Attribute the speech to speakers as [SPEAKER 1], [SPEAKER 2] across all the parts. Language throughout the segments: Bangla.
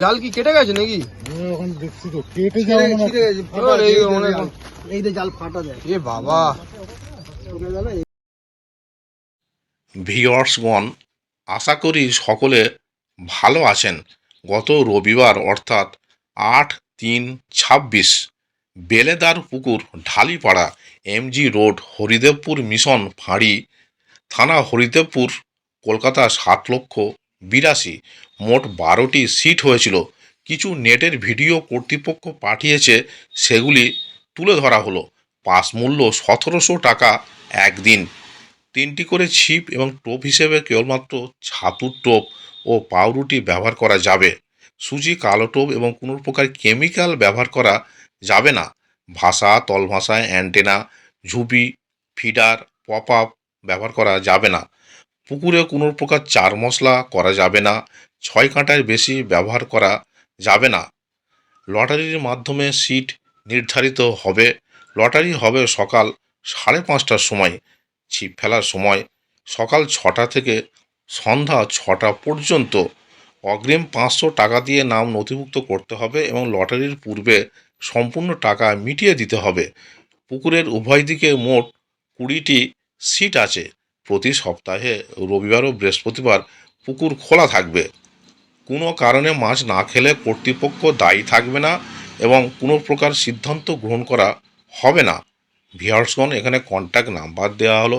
[SPEAKER 1] জাল কি কেটে গেছে নাকি?
[SPEAKER 2] এখন দেখছি তো কেটে যাওয়া
[SPEAKER 3] এই যে জাল ফাটা যায়।
[SPEAKER 1] এ বাবা,
[SPEAKER 4] ভিউয়ার্সগণ, আশা করি সকলে ভালো আছেন। গত রবিবার অর্থাৎ 8/3/26 বেলেদার পুকুর Dhalipara MG road Haridevpur mission ফাঁড়ি থানা হরিদেবপুর কলকাতা 7,82,000 মোট 12টি সিট হয়েছিল। কিছু নেটের ভিডিও কর্তৃপক্ষ পাঠিয়েছে, সেগুলি তুলে ধরা হলো। পাস মূল্য 1700 টাকা একদিন। 3টি করে ছিপ এবং টোপ হিসেবে কেবলমাত্র ছাতুর টোপ ও পাউরুটি ব্যবহার করা যাবে। সুজি, কালো টোপ এবং কোনো প্রকার কেমিক্যাল ব্যবহার করা যাবে না। ভাষা, তলভাষায় অ্যান্টেনা, ঝুপি, ফিডার, পপ আপ ব্যবহার করা যাবে না। পুকুরে কোনো প্রকার চার মশলা করা যাবে না। 6 কাঁটার বেশি ব্যবহার করা যাবে না। লটারির মাধ্যমে সিট নির্ধারিত হবে। লটারি হবে সকাল 5:30টার সময়। ছিপ ফেলার সময় সকাল 6টা থেকে সন্ধ্যা 6টা পর্যন্ত। অগ্রিম 500 টাকা দিয়ে নাম নথিভুক্ত করতে হবে এবং লটারির পূর্বে সম্পূর্ণ টাকা মিটিয়ে দিতে হবে। পুকুরের উভয় দিকে মোট 20টি সিট আছে। প্রতি সপ্তাহে রবিবার ও বৃহস্পতিবার পুকুর খোলা থাকবে। কোনো কারণে মাছ না খেলে কর্তৃপক্ষ দায়ী থাকবে না এবং কোনো প্রকার সিদ্ধান্ত গ্রহণ করা হবে না। ভিউয়ার্সগণ, এখানে কন্ট্যাক্ট নাম্বার দেওয়া হলো।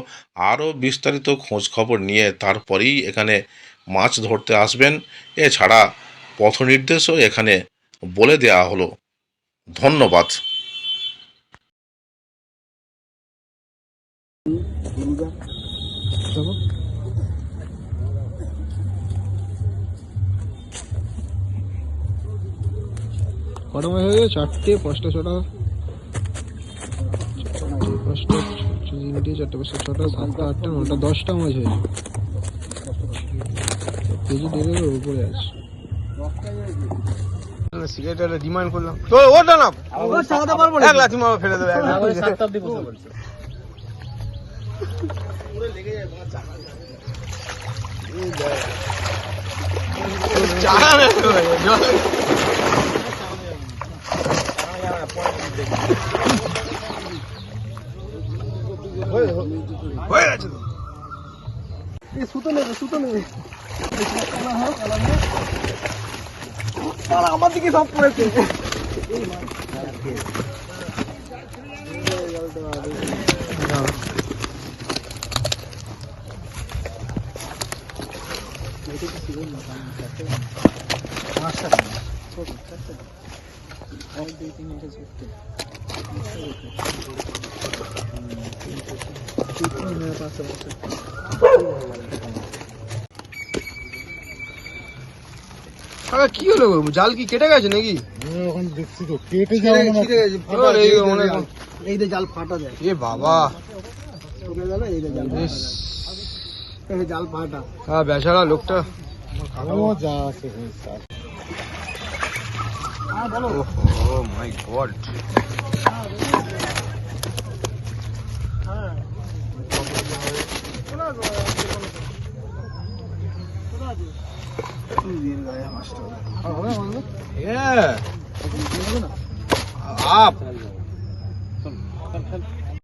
[SPEAKER 4] আরও বিস্তারিত খোঁজ খবর নিয়ে তারপরেই এখানে মাছ ধরতে আসবেন। এছাড়া পথ নির্দেশও এখানে বলে দেওয়া হলো। ধন্যবাদ।
[SPEAKER 1] কটা মাছ হয়ে গেছে? 4টে, 5টা, 6টা, 5টা, 3টে, 4টে, 5টা, 6টা, 7টা, 8টা, 9টা, 10টা মাছ হয়েছে। কেজি 1.5-এর উপরে আছে। সিগারেট ডিমান্ড করলাম তো ওটা না চালাতে পারবো না, এক লাথি মারো ফেলে দেবে। হয়ে গেছে তো।
[SPEAKER 3] সুতো নেবে, সুতো নেবে। আমার দিকে সব পড়েছে।
[SPEAKER 1] কি হলো, জাল কি কেটে গেছে নাকি?
[SPEAKER 2] এখন দেখছি তো কেটে যাওয়া
[SPEAKER 3] এই যে জাল ফাটা যায়।
[SPEAKER 1] এ বাবা,
[SPEAKER 3] জাল ফাটা।
[SPEAKER 1] হ্যাঁ, বেচারা লোকটা।
[SPEAKER 2] যা আছে
[SPEAKER 1] ও মাই গড। Yeah. Up.